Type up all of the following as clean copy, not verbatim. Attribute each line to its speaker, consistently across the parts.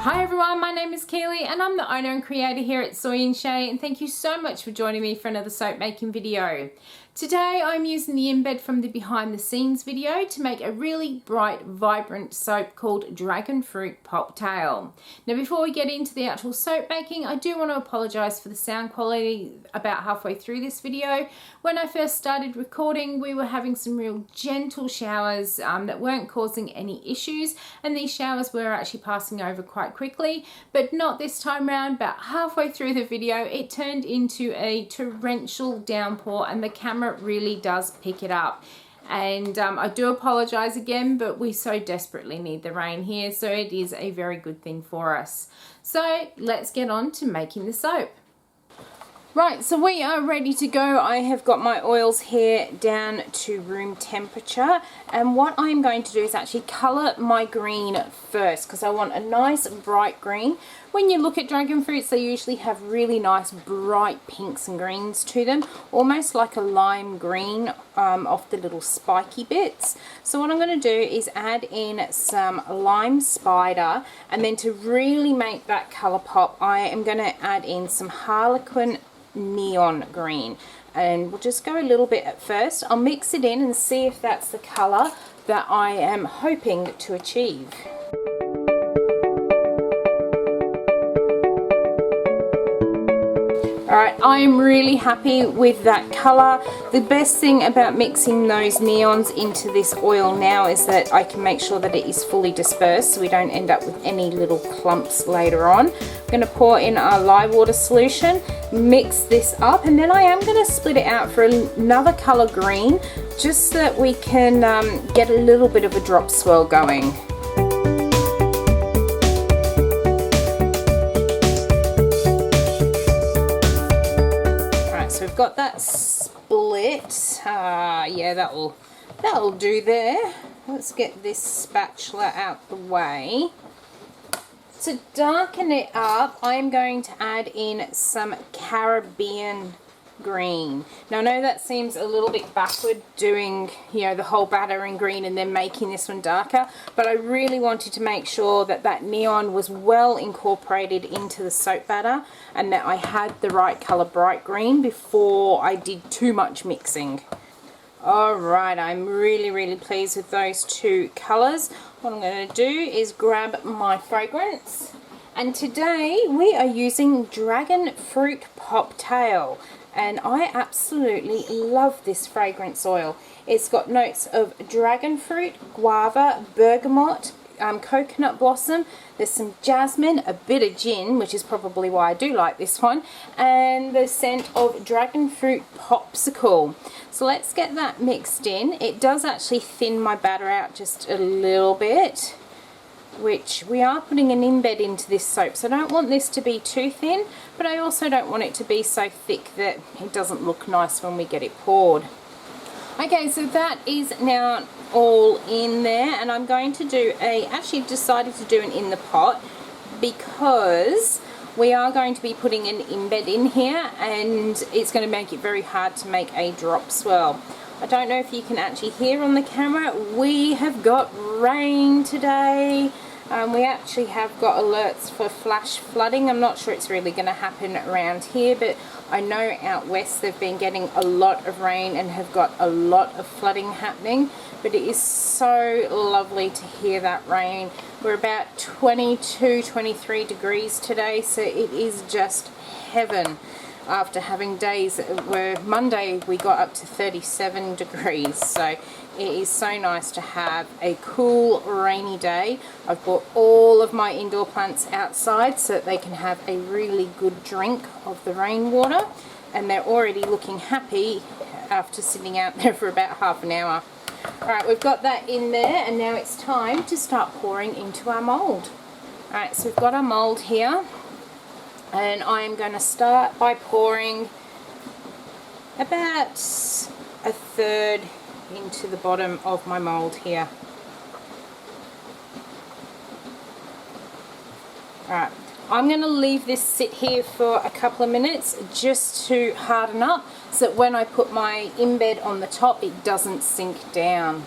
Speaker 1: Hi everyone, my name is Keely and I'm the owner and creator here at Soy and Shea, and thank you so much for joining me for another soap making video. Today I'm using the embed from the behind the scenes video to make a really bright, vibrant soap called Dragon Fruit Poptail. Now before we get into the actual soap making, I do want to apologise for the sound quality about halfway through this video. When I first started recording, we were having some real gentle showers that weren't causing any issues, and these showers were actually passing over quite quickly, but not this time round. About halfway through the video, it turned into a torrential downpour and the camera really does pick it up. And I do apologize again, but we so desperately need the rain here, so it is a very good thing for us. So let's get on to making the soap. Right, so we are ready to go. I have got my oils here down to room temperature, and what I'm going to do is actually colour my green first because I want a nice bright green. When you look at dragon fruits, they usually have really nice bright pinks and greens to them, almost like a lime green off the little spiky bits. So what I'm going to do is add in some lime spider, and then to really make that colour pop, I am going to add in some Harlequin neon green, and we'll just go a little bit at first. I'll mix it in and see if that's the colour that I am hoping to achieve. Alright, I am really happy with that colour. The best thing about mixing those neons into this oil now is that I can make sure that it is fully dispersed so we don't end up with any little clumps later on. I'm going to pour in our lye water solution, mix this up, and then I am going to split it out for another colour green just so that we can get a little bit of a drop swirl going. Got that split. Yeah, that'll do there. Let's get this spatula out the way. To darken it up, I'm going to add in some Caribbean green. Now I know that seems a little bit backward doing, you know, the whole batter in green and then making this one darker, but I really wanted to make sure that that neon was well incorporated into the soap batter and that I had the right color bright green before I did too much mixing. Alright, I'm really pleased with those two colors. What I'm going to do is grab my fragrance, and today we are using Dragon Fruit Poptail. And I absolutely love this fragrance oil. It's got notes of dragon fruit, guava, bergamot, coconut blossom. There's some jasmine, a bit of gin, which is probably why I do like this one, and the scent of dragon fruit popsicle. So let's get that mixed in. It does actually thin my batter out just a little bit, which we are putting an embed into this soap, so I don't want this to be too thin, but I also don't want it to be so thick that it doesn't look nice when we get it poured. Okay, so that is now all in there, and I'm going to do actually decided to do an in the pot because we are going to be putting an embed in here, and it's going to make it very hard to make a drop swirl. I don't know if you can actually hear on the camera, we have got rain today. We actually have got alerts for flash flooding. I'm not sure it's really going to happen around here, but I know out west they've been getting a lot of rain and have got a lot of flooding happening. But it is so lovely to hear that rain. We're about 22, 23 degrees today, so it is just heaven. After having days where Monday we got up to 37 degrees, so it is so nice to have a cool rainy day. I've brought all of my indoor plants outside so that they can have a really good drink of the rainwater, and they're already looking happy after sitting out there for about half an hour. Alright, we've got that in there, and now it's time to start pouring into our mould. Alright, so we've got our mould here, and I am going to start by pouring about a third into the bottom of my mould here. Alright, I'm going to leave this sit here for a couple of minutes just to harden up so that when I put my embed on the top it doesn't sink down.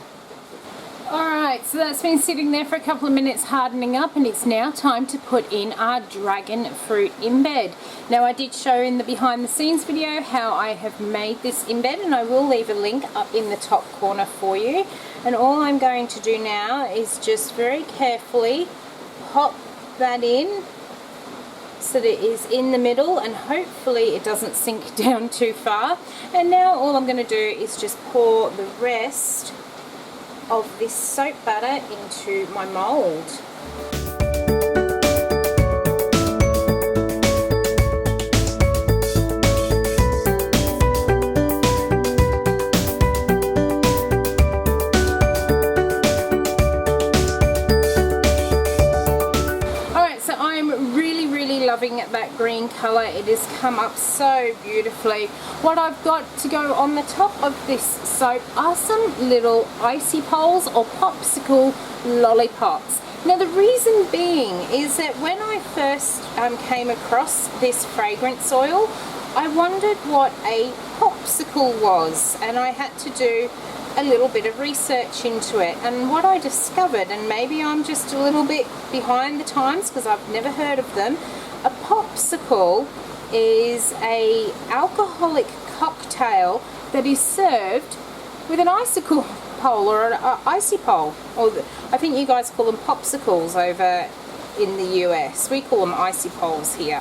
Speaker 1: Alright, so that's been sitting there for a couple of minutes hardening up, and it's now time to put in our dragon fruit embed. Now I did show in the behind the scenes video how I have made this embed, and I will leave a link up in the top corner for you. And all I'm going to do now is just very carefully pop that in so that it is in the middle, and hopefully it doesn't sink down too far. And now all I'm going to do is just pour the rest of this soap butter into my mold. Loving that green colour. It has come up so beautifully. What I've got to go on the top of this soap are some little icy poles or popsicle lollipops. Now the reason being is that when I first came across this fragrance oil, I wondered what a popsicle was, and I had to do a little bit of research into it. And what I discovered, and maybe I'm just a little bit behind the times because I've never heard of them, a popsicle is a alcoholic cocktail that is served with an icicle pole or an icy pole. Or I think you guys call them popsicles over in the US. We call them icy poles here.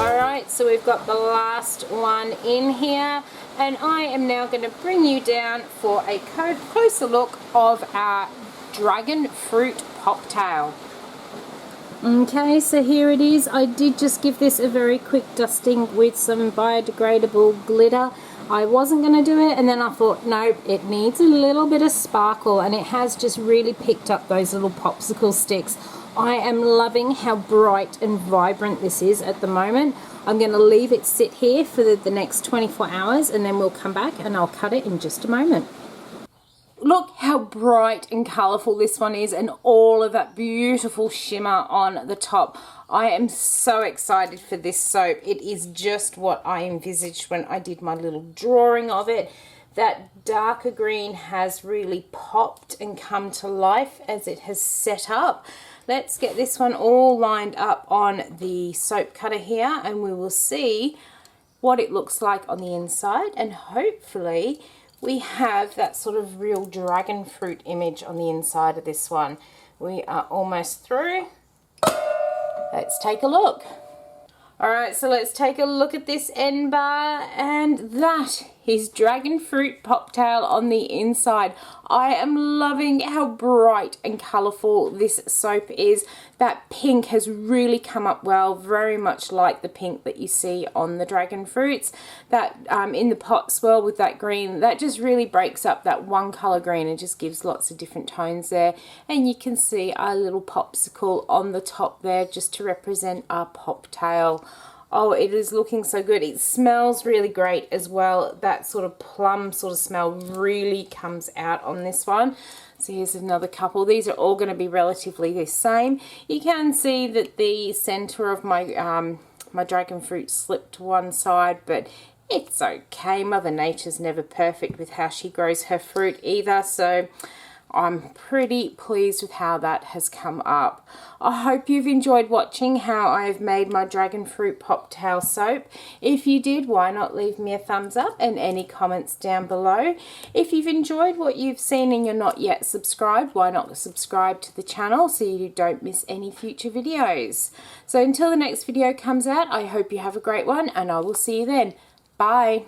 Speaker 1: Alright, so we've got the last one in here. And I am now going to bring you down for a closer look of our dragon fruit Poptail. Okay, so here it is. I did just give this a very quick dusting with some biodegradable glitter. I wasn't going to do it, and then I thought, no, it needs a little bit of sparkle, and it has just really picked up those little popsicle sticks. I am loving how bright and vibrant this is at the moment. I'm going to leave it sit here for the next 24 hours, and then we'll come back and I'll cut it in just a moment. Look how bright and colourful this one is, and all of that beautiful shimmer on the top. I am so excited for this soap. It is just what I envisaged when I did my little drawing of it. That darker green has really popped and come to life as it has set up. Let's get this one all lined up on the soap cutter here, and we will see what it looks like on the inside, and hopefully we have that sort of real dragon fruit image on the inside of this one. We are almost through. Let's take a look. Alright, so let's take a look at this end bar, and that is dragon fruit Poptail on the inside. I am loving how bright and colourful this soap is. That pink has really come up well, very much like the pink that you see on the dragon fruits. That in the pot swirl with that green, that just really breaks up that one colour green and just gives lots of different tones there. And you can see our little popsicle on the top there just to represent our Poptail. Oh, it is looking so good. It smells really great as well. That sort of plum sort of smell really comes out on this one. So here's another couple. These are all going to be relatively the same. You can see that the center of my my dragon fruit slipped to one side, but it's okay. Mother Nature's never perfect with how she grows her fruit either, so I'm pretty pleased with how that has come up. I hope you've enjoyed watching how I've made my dragon fruit Poptail soap. If you did, why not leave me a thumbs up and any comments down below. If you've enjoyed what you've seen and you're not yet subscribed, why not subscribe to the channel so you don't miss any future videos. So until the next video comes out, I hope you have a great one, and I will see you then. Bye.